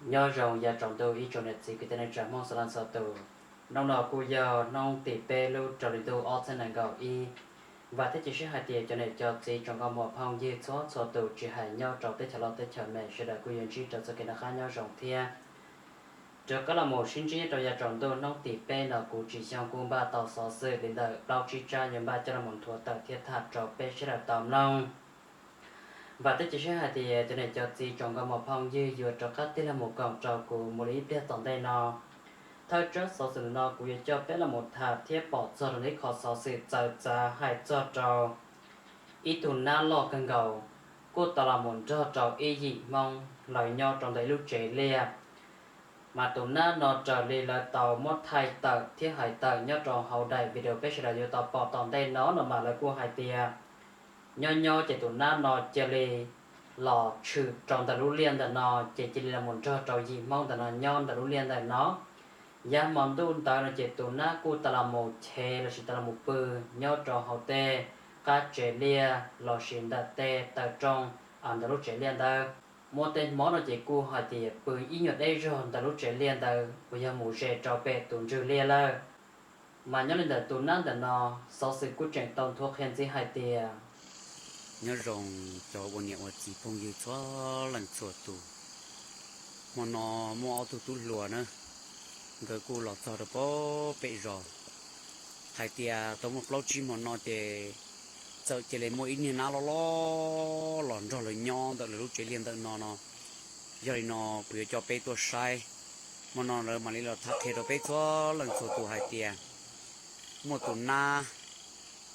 nhớ rồng và trồng tôi ý trồng đẹp gì cái tên này trả mong sờ lan sờ tù nông nọ cô giờ nông tỷ bê lưu trồng đi tu ở trên này gạo y và thế chỉ sẽ hai tiền cho nên cho gì trồng có một phong dư số số tù chỉ hai nhau trồng tới chờ lo tới chờ mẹ sẽ đợi cô yên chi trồng cho cái nó khác nhau rồng thia trước có là một sinh trí trong nhà trồng tôi nông tỷ bê nọ cụ chỉ xong cung ba tàu sáu sự đến đợi đau chi cha nhưng ba cho là một thua tờ thiết thạch trồng bê sẽ đợi tòm nông và tất nhiên là thì cho nên cho chị chọn cái một phong dư vừa cho các tí là một cọng trầu của một ít biết tổng đây nó thôi trước sau sự nó cũng cho biết là một thà thiết bỏ cho rồi khó sau sự chờ chờ hay cho trầu ít tuần na lo cần cầu cô ta là một cho trầu y dị mong lời nhau trong đấy lúc trẻ lia mà tuần na nó trở đi là tàu mất thay tờ thiết hải tờ nhớ trò hậu đại video biết là do tàu bỏ tổng đây nó là mà là của hai tia nho chỉ tụi nó chỉ là lò trừ trong tờ lũ liên tờ nó chỉ là một trò gì mong tờ nó nhon tờ lũ liên tờ nó giá món tu tờ nó chỉ tụi nó cu tờ là một chè là chỉ tờ là một bự nho trò hậu tê cá chè lia lò xin tờ tê tờ trong ăn tờ lũ chè liên tờ một tên món nó chỉ cu hỏi thì bự ý nhật đây rồi tờ lũ chè liên tờ bây giờ mù chè trò bè tụi trừ lia lơ mà nhớ lên tờ tụi nó sau sự quyết định tàu thuốc hiện gì hay tiền nhớ rồng cho bọn nhẹ một chỉ phong như cho lần chuột tù mà nó mua tù tù lùa nữa người cô lọt cho được có bể rồi hai tia tôi một lâu chim mà nó thì sợ chỉ lấy mỗi ít như nào lo lòn rồi là nhon tự là lúc chế liền tự nó giờ thì nó bây cho bể tua sai mà nó rồi mà lấy là thắt thế rồi bể cho lần chuột tù hai tia một tù na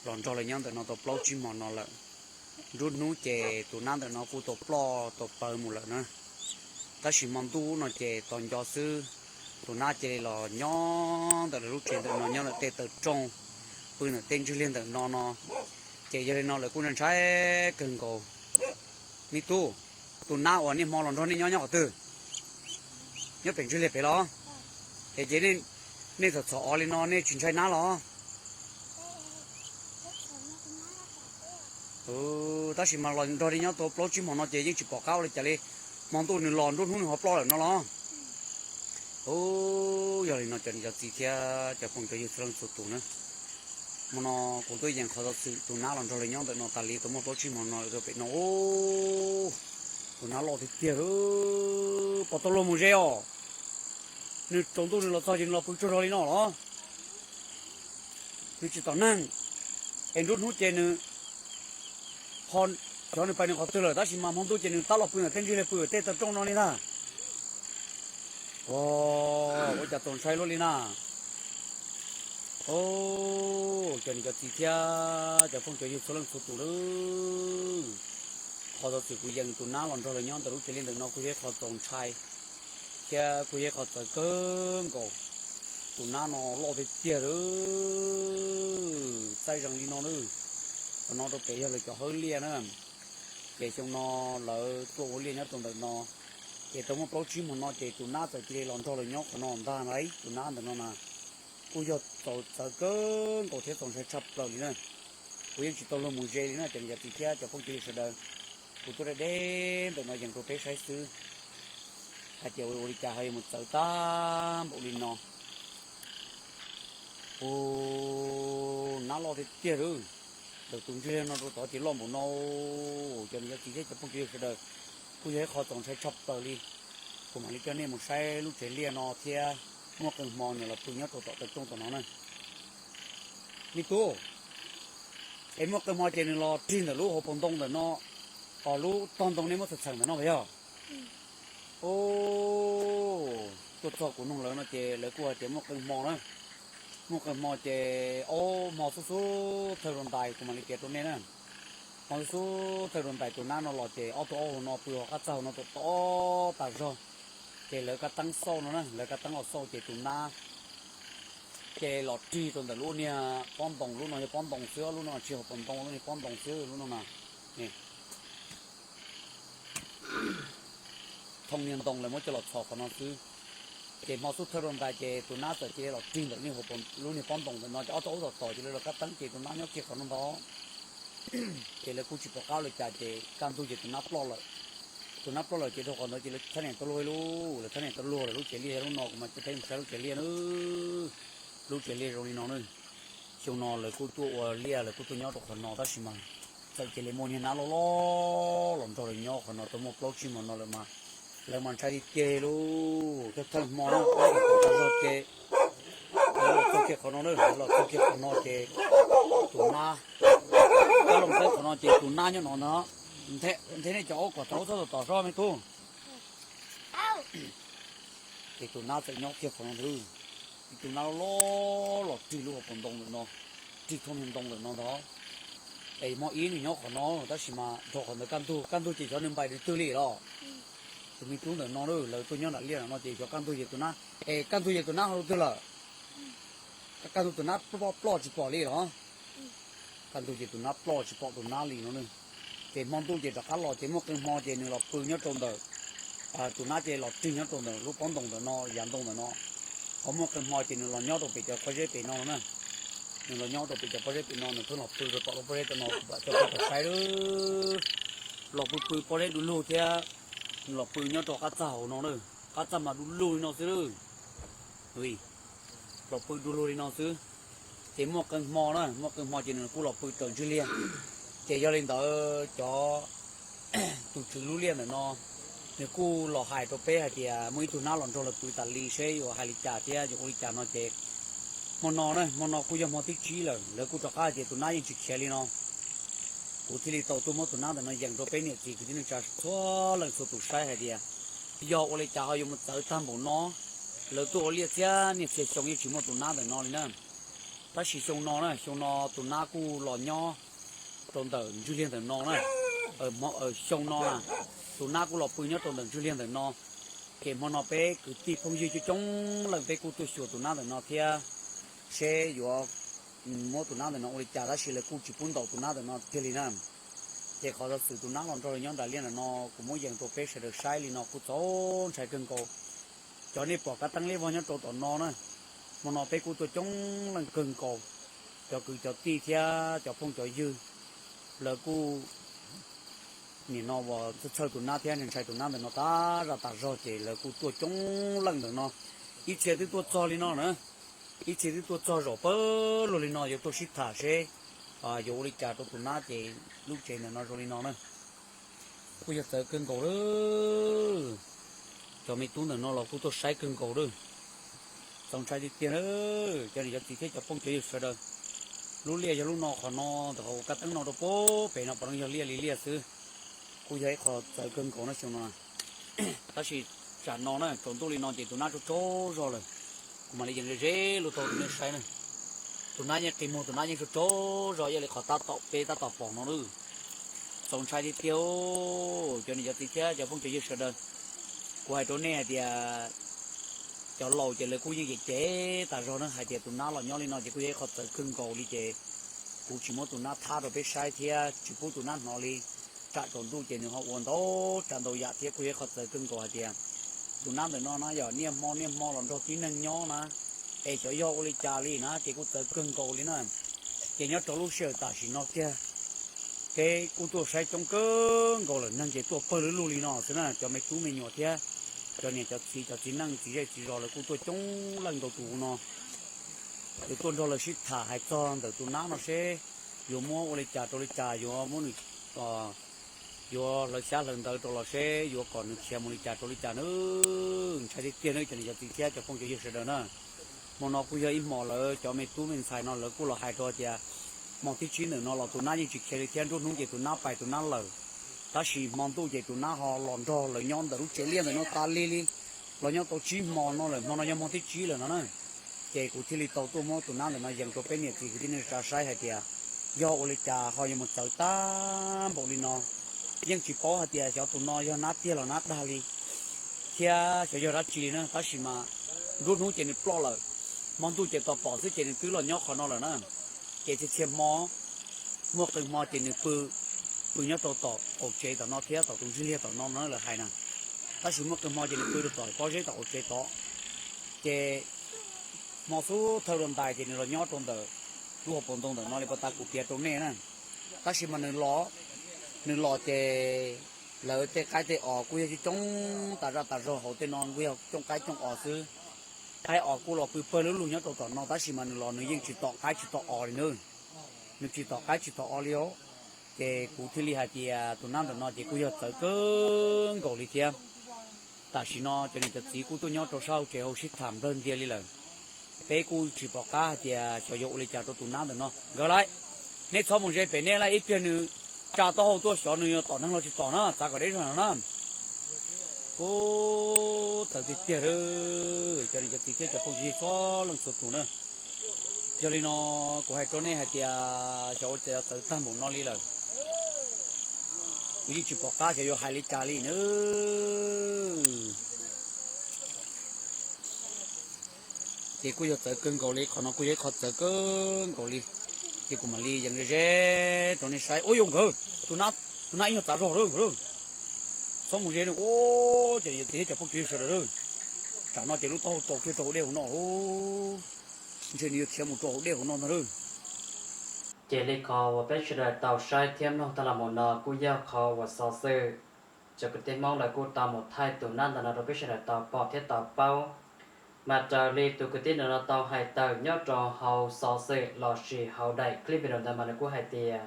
lòn rồi là nhon tự nó tôi lâu chim mà nó là rút nú chè tụi nam tụi nó phụ tổ plo tổ bờ một lần nữa ta chỉ mong tu nó chè toàn cho sư tụi na chè là nhon tụi rút chè tụi nó nhon là tê tụi trong bữa là tên chưa liên tụi nó chè giờ nó là cũng nên trái cần cầu mi tu tụi na ở này mò lần đó này nhon nhon từ nhớ tỉnh chưa liệt phải lo thì chỉ nên thật sợ lên nó nên chuyển trái ná lo ta chỉ mà lần rồi đi nhá tôi plot chim nó chỉ bỏ cao lên chạy mong tôi lòn rút hun họ plot nó lo giờ thì nó chuẩn giờ gì kia cho phong cái sự sụt tụ nữa mà nó cũng tôi dành khó sự tụ ná lần rồi nhá tụi nó tali tụi một plot chim nó rồi bị nó tụi nó lo thì tiếc bỏ tôi lo một reo nếu chúng tôi lo sao chỉ lo phụ cho rồi nó lo nếu chỉ tao năng em rút hút trên nữa hòn cho nên phải nó có từ lời ta chỉ mà mong tôi chỉ nên tao lọc bự tên gì là bự tên tập trung nó đi na ôi chả tốn sai luôn đi na cho nên cái gì kia cho phong cho yêu số lần số tụ đó họ sự của dân tụ ná lần rồi nhon tụ chỉ lên được nó cũng họ tốn sai kia cũng họ tốn cơm cổ tụ ná nó lo về tiền đó sai rằng đi nó nữa nó đâu kể là cho hơn liền nữa kể trong nó là tụ liền nhất trong đời nó kể trong một bao chim mà nó kể tụ nát rồi kia lòn thôi là nhóc của nó làm ta đấy tụ nát thì nó là bây giờ tàu sợ cơn tàu thế tàu sẽ chập rồi nữa bây giờ chỉ tàu lông mùi dê nữa chẳng giờ thì kia cho phong chơi sẽ đời của tôi đây đến tụi nó dần tôi thấy sai sư hai chiều đi cà hay một sợ tam bộ liền nó nó lo thì kia rồi được tung chơi nó có chỉ lo một nô cho nên chỉ thấy cho phong chơi sẽ đời cứ thế khó tổng sẽ chọc tờ đi của mình cho nên một xe lúc chế liền nó thì mua cần mò này là tôi nhớ tổ tập trung của nó này đi tu em mua cần mò trên là trên là lúa hồ bông đông là nó ở lúa tông tông này mới thực sản là nó phải không tôi cho của nông lớn nó chế lấy của chế mua cần mò nữa mua cần mò chế mò số thời đoàn tài của mình kể tôi nên nè mò số thời đoàn tài tụi nó lọt chế nó bừa các cháu nó to tại rồi chế lấy cái tăng sâu nó nè lấy cái tăng ở sâu chế tụi nó chế lọt chi tụi nó luôn nha con đồng luôn nó con đồng sữa luôn nó chiều con đồng luôn con đồng sữa luôn nó nè thông niên đồng là mới cho lọt sọt của nó chứ chế mò số thời đoàn tài chế tụi nó sẽ chế lọt chi được như hộp luôn con đồng nó cho tao tao chế lấy cái tăng chế tụi nó nhóc chế của nó đó chế lấy cú chỉ bỏ caoเลยจ่าchếการtu chế tụi nó lo lại tụi nó pro là chỉ thôi còn nó chỉ là thế này tôi lôi luôn là thế này tôi lôi là lúc chạy lia lúc nọ mà thấy sao lúc chạy lia nữa lúc chạy lia rồi nó nữa chiều nọ là cô tua lia là cô tua nhau còn nọ ta xí mà chạy chạy lia mua như nào lo làm cho rồi nhau còn nọ tôi một lô chim mà nọ là mà chạy đi chơi luôn cái thằng mò nó cái rồi chơi tôi kia còn nó nữa là tôi kia còn nó chơi tụi na cái lồng tết còn nó chơi tụi na như nó thế này cháu của cháu sao tỏ ra mấy cô thì tụi nó sẽ nhóc kia còn thứ tụi nó lo truy luôn còn đông được nó truy không hành động được nó đó ấy mọi ý thì nhóc của nó ta chỉ mà cho còn được can tu chỉ cho nên bài để tư lý đó tụi mình cũng được nó nữa là tôi nhớ là liên là nó chỉ cho can tu gì tụi nó can tu gì tụi nó không tức là can tu tụi nó lo chỉ bỏ đi đó can tu gì tụi nó lo chỉ bỏ tụi nó liền nó nữa thì mong tu chỉ là cá lò chỉ một cái mò chỉ nữa là bự nhất trong đời tụi nó chỉ là trinh nhất trong đời lúc bón đồng đời nó giảm đồng đời nó có một cái mò chỉ nữa là nhau đồ bị cho có dễ bị nó nữa nhưng là nhau đồ bị cho có dễ bị nó nữa thôi là bự rồi bỏ có dễ cho nó cho cái sai đó là bự có dễ đủ lù thế là bự nhau cho cá chảo nó nữa cá chảo mà đủ lù nó xứ rồi ui là bự đủ lù nó xứ chỉ một cái mò chỉ nữa cũng là bự tròn chưa liền chỉ cho lên đó cho tụi chú lú liền là nó nếu cô lò hại cho bé thì mấy tụi nó làm cho là tụi ta lì xe rồi hay lì chả thì rồi lì chả nó chết món nó cô giờ món thích chí là nếu cô cho cá thì tụi nóยังchịu xe đi nó cô thì lì tàu tụi nó nó dành cho bé này thì cái nó chả xóa lần số tụi sai hay thì giờ rồi lì chả họ dùng một tờ tam bộ nó lỡ tụi lì xe này sẽ xong như chỉ một tụi nó để nó nữa ta chỉ xong nó tụi nó cô lò nhỏ trong tờ Julian tờ nó này ở sông nó à tụi nó cũng lọp bự nhất trong tờ Julian tờ nó cái món nó bé cứ tìm phong duy cho chúng lần bé cô tôi sửa tụi nó tờ nó kia xe vừa mua tụi nó tờ nó ôi chả đã xí là cô chỉ bốn đầu tụi nó tờ nó kia đi nè cái khó là sửa tụi nó còn rồi nhóm đại liên là nó cũng muốn dành tụi bé sẽ được sai li nó cũng tốt sai cân cầu cho nên bỏ cái tăng lên vào nhóm tụi nó này món nó bé cô tôi chúng lần cân cầu cho cứ cho ti theo cho phong cho dư là cô nhìn nó vào chơi tụi nó theo nên chơi tụi nó thì nó ta ra ta rồi thì là cô tua chống lần được nó ít chơi thì tua cho lên nó nữa ít chơi thì tua cho rồi bơ rồi lên nó giờ tôi xịt thả xe giờ đi trả tụi nó thì lúc chơi là nó rồi lên nó nữa cô giờ tới cân cầu đó cho mấy túi nó là cô tôi sai cân cầu đó xong sai đi tiền đó cho nên giờ chỉ thấy cho phong chơi được rồi lúc lia cho lúc nọ khó nọ thì họ cắt tăng nọ đâu bố phải nó bằng giờ lia xứ cô thấy khó trời cơn cổ nó xong nó ta chỉ trả nọ này còn tôi nọ thì tụi nó chỗ rồi mà lấy những rễ lúc tôi nên sai này tụi nó như tìm mua tụi nó như chỗ rồi giờ lại khó ta tạo bỏ nó nữa xong sai đi tiêu cho nên giờ tí thế giờ không chơi sợ đơn cô hai chỗ này thì cho lâu chỉ là cô như vậy chế tại rồi nó hai tiệt tụi nó là nhau lên nó chỉ cô ấy khó tới cưng cầu đi chế cô chỉ muốn tụi nó tha rồi biết sai thì chỉ muốn tụi nó nó đi trả tổn tu chế nữa họ uốn đó trả đầu dạ thì cô ấy khó tới cưng cầu hai tiệt tụi nó thì nó giờ niêm mò làm cho tí nâng nhỏ nè để cho yo đi trả đi nè thì cô tới cưng cầu đi nè chỉ nhớ cho lúc sửa ta chỉ nó kia cái cô tôi sai trong cưng cầu là nâng chế tôi phơi lưỡi đi nó thế này cho mấy chú mình nhỏ thế cho nên cho chỉ năng chỉ rồi là cô tôi chống lần đầu tụ nó để tôi rồi là xịt thả hai con từ tụ nó sẽ dùng mua lấy trà dùng muốn dùng lấy xa lần đầu tôi là sẽ dùng còn được xe mua lấy trà nữa sai đi tiền nữa cho nên cho tiền xe cho không cho gì nữa mà nó cũng giờ im mò là cho mấy tú mình xài nó là cũng là hai trò chè mong tí chín nữa nó là tụ nó như chỉ xe tiền rồi nung gì tụ nó phải tụ nó lờ ta chỉ mong tu về tụi nó họ lòn cho là nhon từ lúc chế liên rồi nó ta li là nhon tàu chí mò nó là mò nó nhon mò tí chí là nó này chế của thì tàu tu mò tụi nó là nó dành cho bên này thì cái này ra sai hay tiệt do oli trà họ như một tàu ta bộ đi nó nhưng chỉ có hay tiệt cho tụi nó do nát tiệt là nát đa li kia cho ra chỉ nữa ta chỉ mà rút nút chế này plo là mong tu chế tàu bỏ chế này cứ là nhóc họ nó là nó chế thì xem mò mua cái mò chế này bự bữa nhớ tàu ổ chế tàu nó thế tàu tung dưa tàu nó nói là hay nè ta sử dụng cái mò gì để được tàu có chế tàu ổ chế to chế một số thợ làm tài thì nó nhớ trong tờ lúa bồn trong tờ nó lại bắt ta cụ tiệt trong này nè ta sử dụng nửa lọ chế lỡ cái tê ở quy chỉ trong ta ra hậu tê non quy học trong cái trong ở xứ cái ở cô lọ quy phơi luôn nhá tao nó ta xí mà lọ nó yên chỉ tọ cái chỉ tọ ở nữa nó chỉ tọ cái chỉ tọ ở liêu cái cụ thể là thì tụi nam tụi nó thì quy học tới cơn gạo đi theo ta xí nó cho nên tự chỉ cụ tụi nhau trong sau cái hậu sĩ thảm đơn kia đi lần bé cụ chỉ bỏ cá thì cho dụ đi chả tụi nam tụi nó gỡ lại nếu sau một giây bé nên là ít tiền nữa cha tao tôi sợ nữa tao năng lo chỉ tao nó ta có đấy rồi nó cô thật thì tiền rồi cho nên cho tiền cho phong gì có lần sụt tụ nữa cho nên nó của hai chỗ này hai tia cho tự tăng một nó đi rồi bây giờ chụp bọc cá cho vô hai lít trà đi nữa thì cô giờ tự cưng cầu đi còn nó cô giờ khó tự cưng cầu đi thì cũng mà đi dần dần tụi này sai ôi dùng cơ tụi nó yêu ta rồi xong một giây nữa ô chỉ thế cho phong chuyện sợ rồi chẳng nói chỉ lúc tao kia tao đều nó ô chỉ nhiều xem một chỗ đều nó rồi chỉ lấy khó và biết chuyện tàu sai thêm nó ta là một nọ cú giao khó và sao sự cho cái tiếng mong là cú tàu một thay tụ nan là nó biết chuyện tàu bỏ thiết tàu bao mà trở đi tụ cái tiếng nó tàu hai tàu nhớ trò hậu sao sự lò xì hậu đại clip video này mà nó cú hai tiền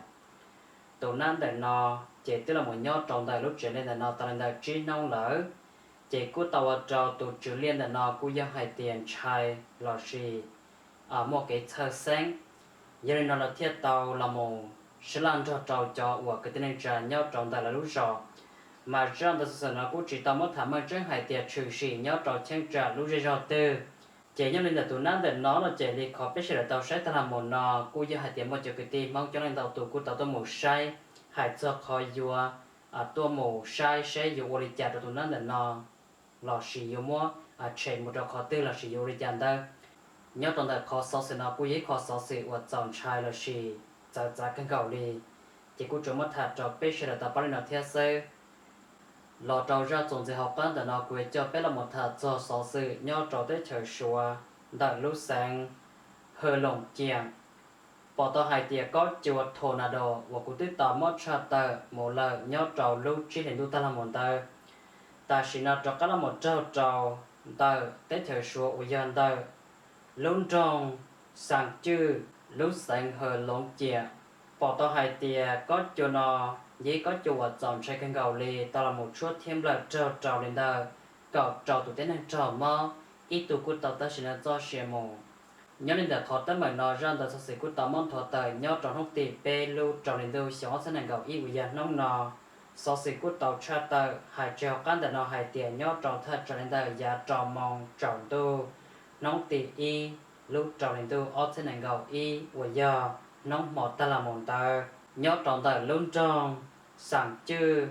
tụ nan để nó chỉ tức là một nhớ tròn đại lúc chuyển lên là nó tạo nên trí nông lỡ chỉ cú tàu trò tụ chữ liên là nó cú giao hai tiền chai lò xì ở một cái thơ sáng giờ này nó là thiết tàu là một sự làm cho trâu cho của cái tên trả nhau trong tại là lúc rõ mà trong thực sự nó cũng chỉ tao mất thảm ơn trên hải tiệt trừ sĩ nhau trâu chân trả lúc rõ từ chỉ nhau nên là tụi nó để nó là chỉ đi khó biết là tàu sẽ ta làm một nọ cũng như hải tiệt một chỗ cái gì mong cho nên tàu tụ cũng tàu tôi một sai hải cho khỏi vua à tôi một sai sẽ vua đi chặt tụi nó để nó lò xì vua mua à chạy một trò khó tư là xì vua đi chặt đâu nhớ trong đời khó so sánh nó cũng ý khó so sánh và chọn trai là gì giờ giờ cái cầu đi chỉ cũng chúng mất thật cho biết là ta bắt nó theo sơ lò trâu ra trong giờ học班的nó cũng cho biết là một thật cho so sánh nhớ trâu tới chờ xua đợi lúc sáng hơi lồng chèn bỏ tao hai tia có chuột tornado và cũng tới tao mất cha tờ một lần nhớ trâu lúc chỉ hiện lúc ta là một tờ ta chỉ nó cho cái là một trâu tờ tới chờ xua của dân tờ luôn trong sáng chư lúc sáng hơi lông chè bỏ tao hai tia có cho nó dễ có cho vật dọn trái cân gạo lì tao là một chút thêm là trâu lên đó cậu trâu tụi tên này trâu mơ ít tụi của tao ta chỉ là do xe mù nhớ lên được họ tới mà nó ra tao sẽ của tao mong thọ tờ nhớ trâu không tì bê lưu trâu lên đâu xóa sẽ này gạo ít bây giờ nông nọ sau sự của tao cha tờ hai trâu cán tờ nó hai tia nhớ trâu thật trâu lên đó giá trâu mong trâu tu nông tì y lúc trâu lên tu ở trên này gạo y bây giờ nông một ta là một tờ nhớ tròn tờ luôn trong sáng chư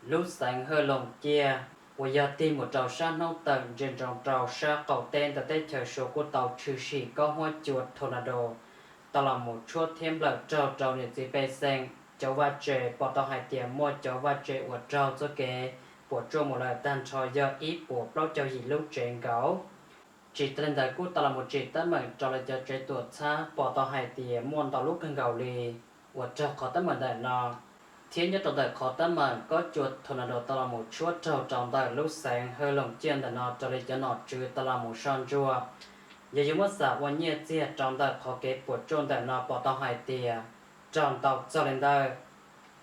lúc sáng hơi lồng kia bây giờ tìm một trâu sa nông tầng trên trong trâu sa cầu tên tại tết chờ số của tàu trừ sĩ có hoa chuột tornado ta là một chút thêm là trâu nhiệt gì bê sen cháu va chè bỏ tàu hai tiền mua cháu va chè của trâu cho kê của trâu một lời tan cho giờ ít của bao cháu gì lúc trên gấu chỉ tên đại cú ta là một chỉ tên mình cho lại cho trẻ tuổi xa bỏ tàu hai tiền mua tàu lúc cần gạo lì của trâu khó tên mình đại nọ thiên nhất trong đời khó tên mình có chuột tornado ta là một chút trâu trong đời lúc sáng hơi lồng chiên đại nọ cho lại cho nọ trừ ta là một son chua giờ chúng mất xã quan nhiệt chia trong đời khó kết của trôn đại nọ bỏ tàu hai tiền trong tàu cho lên đời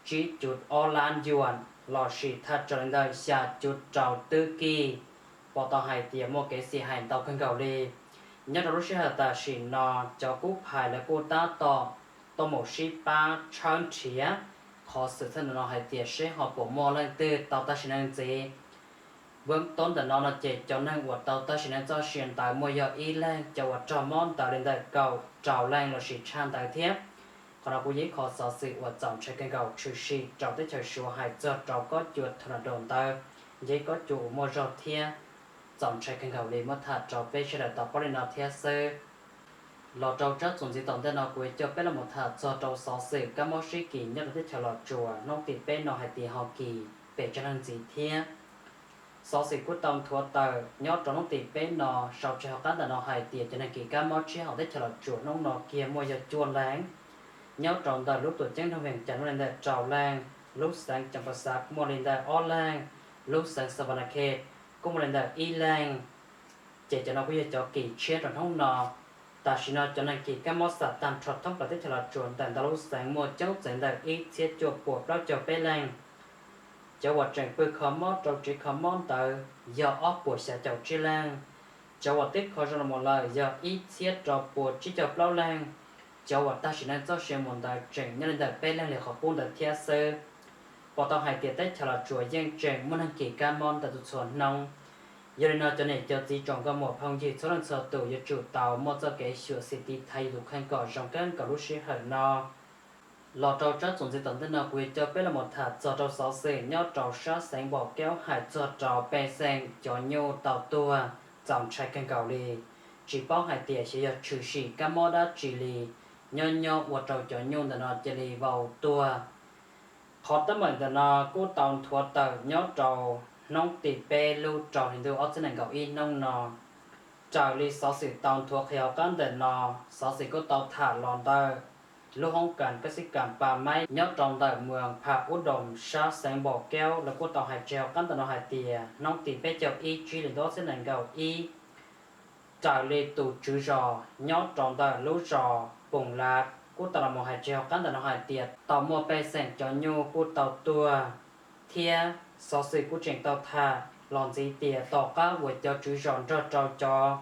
chỉ chút ô lan yuan lò xì thật cho lên đời xả chút trâu tư kỳ bỏ tàu hai tiền một cái xì hành tàu cần gạo đi nhớ đó lúc xưa ta xì nọ cho cú phải là cô ta to một xì ba chân chía khó xử thân nó hai tiền sẽ họ bộ mò lên từ tàu ta xì năng gì vương tôn là nó chỉ cho nên của tàu ta xì năng cho xuyên tại mua giờ y lên cho vật trò món tạo lên đời cầu trào lên là xì chan tại thiếp còn nó cũng dễ khó xử sự vật dòng chơi cần gạo trừ xì trào tới trời số hai giờ trào có chuột thằng đồn tàu dễ có chủ mua rau thiê dòng chơi cần gạo đi mất thật trò bé sẽ là tập bắt lên nó theo sơ lò trâu chất dùng gì tổng tên nó cuối cho bé là một thật cho trâu xó sự các món sĩ kỳ nhất là thích theo lò chùa nông tì bé nó hay tì họ kỳ bé cho nên gì thiên xó sự của tông thua tờ nhớ trâu nông tì bé nó sau chơi học cán là nó hay tì cho nên kỳ các món sĩ họ thích theo lò chùa nông nó kia mua giờ chuồn láng nhớ trâu tờ lúc tuổi chân trong viện chẳng lên là trào lang lúc sáng trongภาษาcũng lên đây ở lang lúc sáng savana khe cũng lên đây y lang chỉ cho nó bây giờ cho kỳ chết rồi không nọ ta chỉ nói cho nên kỳ cái món sạch tam trọt thông là tích là chuẩn tận ta lúc sáng một cháu dẫn đây y chết cho bộ đó cho bé lang cho vật trạng bự khó mót trong chỉ khó mót tới do ốc của sẽ chậu chi lang cho vật tích khó cho một lời do ít chết cho bộ chỉ cho bao lang cho vật ta chỉ nên cho xem một đời trạng nhân đời bé lang để khó buôn đời theo sơ bỏ tao hai tiệt tết cho là chuỗi dân trạng muốn hành kỳ ca môn tại tụt xuân nông giờ này nó cho nên cho chỉ trồng có một phong gì số lần sau tụ giờ chủ tàu một giờ cái sửa city thay đủ khăn cỏ trong cái cỏ lúc xí hở no lò trâu chất dùng gì tận tên nào quý cho biết là một thả cho trâu sáu xì nhớ trâu sát sáng bỏ kéo hải cho trâu bè sen cho nhô tàu tua dòng trái canh cầu lì chỉ bao hải tiệt chỉ là trừ xì các món đã chỉ lì nhô nhô của trâu cho nhô để nó chỉ lì vào tua khó tấm mình để nó cố tàu thua tờ nhớ trâu nông tì bè lưu trâu hình thức ở trên này cầu in nông nọ trâu lì sáu xì tàu thua khéo cán để nó sáu xì có tàu thả lòn tờ lúc không cần cái sĩ cảm bà máy nhớ trong đời mường phá út đồng sa sáng bỏ keo là cô tàu hải treo cắn tàu hải tìa nông tì bé chào y truy lên đó sẽ làm gạo y trả lệ tụ chữ rò nhớ trong đời lũ rò bùng lạc cô tàu một hải treo cắn tàu hải tìa tàu mua bé sành cho nhô cô tàu tua thia sau sự cô trình tàu thà lòn gì tìa tàu cá với cho chữ rò cho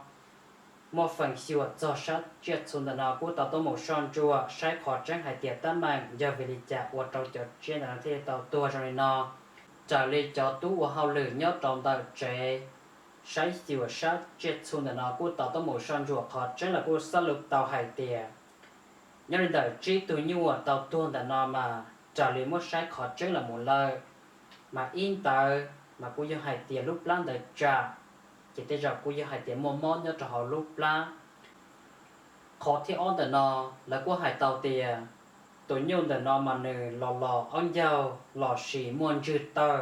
một phần siêu cho sát chết xuống đàn nào của tàu tô một son chua sai khó tránh hải tiệt tan mạng do vì lý trả của tàu cho trên đàn thế tàu tua rồi nó trả lời cho tú của hậu lử nhớ trong tàu trẻ sai siêu sát chết xuống đàn nào của tàu tô một son chua khó tránh là của sát lục tàu hải tiệt nhớ đến đời trí tu nhu tàu tua đàn nào mà trả lời một sai khó tránh là một lời mà in tàu mà của do hải tiệt lúc lan đời trả chỉ tới giờ cô giờ hải tiệt mò mò nhớ cho họ lúc la khó thì on từ nó là cô hải tàu tiệt tôi nhung từ nó mà nề lò ông giàu lò xì muôn chữ tờ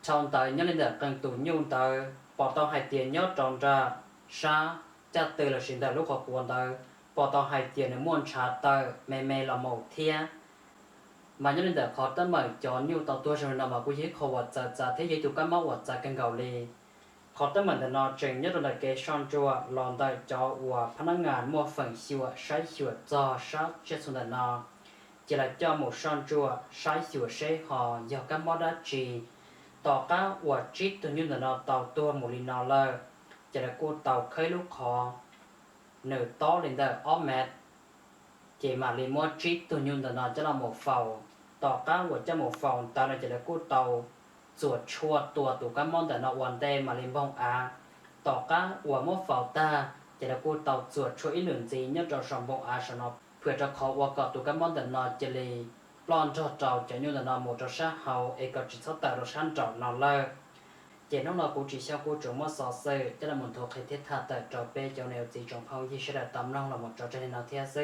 trong tờ nhớ lên được cần tôi nhung tờ bỏ tàu hải tiệt nhớ tròn ra sa cha từ là xin tờ lúc họ cuốn tờ bỏ tàu hải tiệt này muôn trả tờ mẹ là màu thia mà nhớ lên được khó tới mời cho nhiều tàu tua rồi nào mà cô dễ khó vật giờ thế giới tụi cái máu vật cần gạo lì khó tới mình nó trình nhất là cái son chua lòn đại cho và phán ngàn mua phần siêu sai siêu cho sát chết xuống nó chỉ là cho một son chua sai siêu sai họ do các món đã chỉ tàu cá và chít từ như nó tàu tua một lì nó lơ chỉ là cô tàu khơi lúc họ nửa to lên đời ốm mệt chỉ mà lì mua chít từ như nó cho là một phàu tàu cá và cho một phàu tao là chỉ là cô tàu chuột chua tua tụ các món để nó hoàn đê mà lên bông à tỏ cá và mốt vào ta chỉ là cô tàu chuột chua ít lượng gì nhất trong sòng bông à sao nó vừa cho khó và có tụ các món để nó chỉ là plon cho trâu chỉ như là nó một trong sát hậu ấy có chỉ số tạo được sáng trâu nó lơ chỉ nó cũng chỉ sau cô chủ mất sọ sơ cho là một thuộc hệ thiết tha tại trâu bê cho nèo gì trong phong gì sẽ là tầm long là một trò chơi nào theo sơ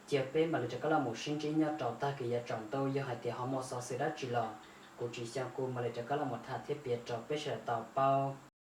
chỉ bê mà chỉ có là một sinh trí nhất trâu ta kỳ trồng tôi do hai tiền họ một sọ sơ đã chỉ là cô chỉ xem cô mà lại cho các là một thà thiết biệt cho biết sẽ tạo bao